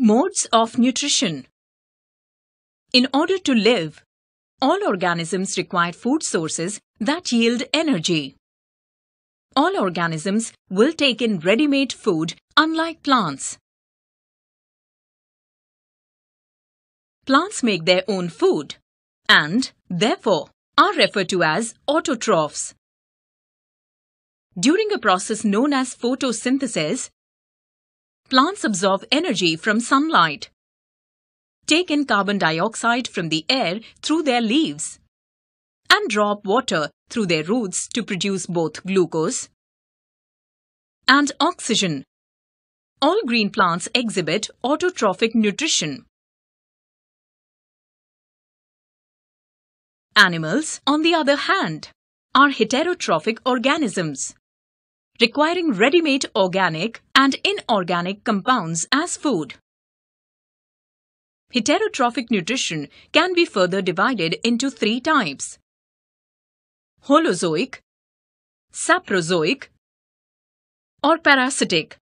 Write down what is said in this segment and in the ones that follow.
Modes of nutrition. In order to live, all organisms require food sources that yield energy. All organisms will take in ready-made food, unlike plants. Plants make their own food and, therefore, are referred to as autotrophs. During a process known as photosynthesis, plants absorb energy from sunlight, take in carbon dioxide from the air through their leaves, and drop water through their roots to produce both glucose and oxygen. All green plants exhibit autotrophic nutrition. Animals, on the other hand, are heterotrophic organisms, requiring ready-made organic and inorganic compounds as food. Heterotrophic nutrition can be further divided into three types: holozoic, saprozoic, or parasitic.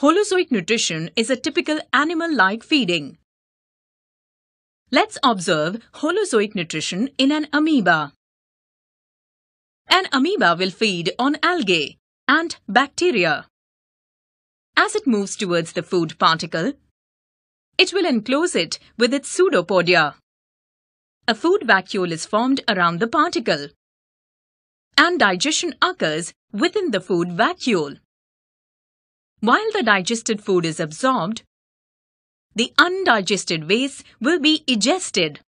Holozoic nutrition is a typical animal-like feeding. Let's observe holozoic nutrition in an amoeba. An amoeba will feed on algae and bacteria. As it moves towards the food particle, it will enclose it with its pseudopodia. A food vacuole is formed around the particle, and digestion occurs within the food vacuole. While the digested food is absorbed, the undigested waste will be egested.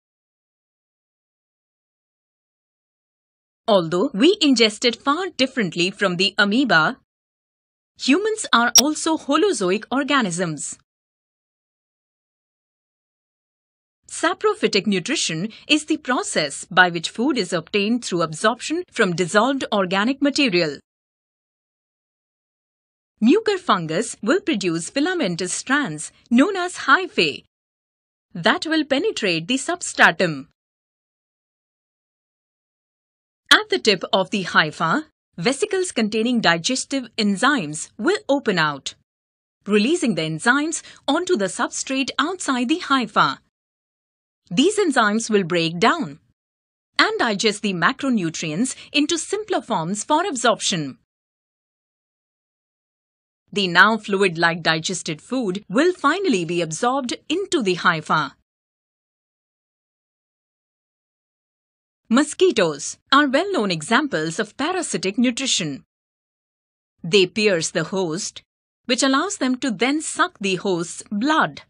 Although we ingested far differently from the amoeba, humans are also holozoic organisms. Saprophytic nutrition is the process by which food is obtained through absorption from dissolved organic material. Mucor fungus will produce filamentous strands known as hyphae that will penetrate the substratum. At the tip of the hypha, vesicles containing digestive enzymes will open out, releasing the enzymes onto the substrate outside the hypha. These enzymes will break down and digest the macronutrients into simpler forms for absorption. The now fluid-like digested food will finally be absorbed into the hypha. Mosquitoes are well-known examples of parasitic nutrition. They pierce the host, which allows them to then suck the host's blood.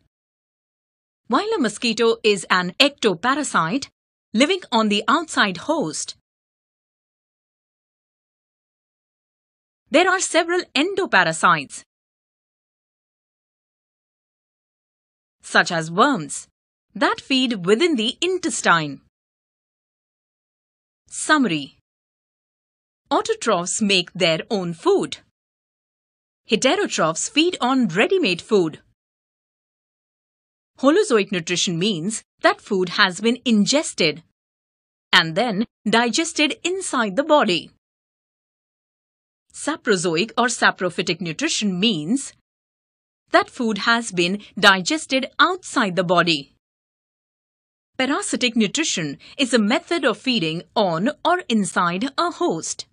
While a mosquito is an ectoparasite living on the outside host, there are several endoparasites, such as worms, that feed within the intestine. Summary: autotrophs make their own food. Heterotrophs feed on ready-made food. Holozoic nutrition means that food has been ingested and then digested inside the body. Saprozoic or saprophytic nutrition means that food has been digested outside the body. Parasitic nutrition is a method of feeding on or inside a host.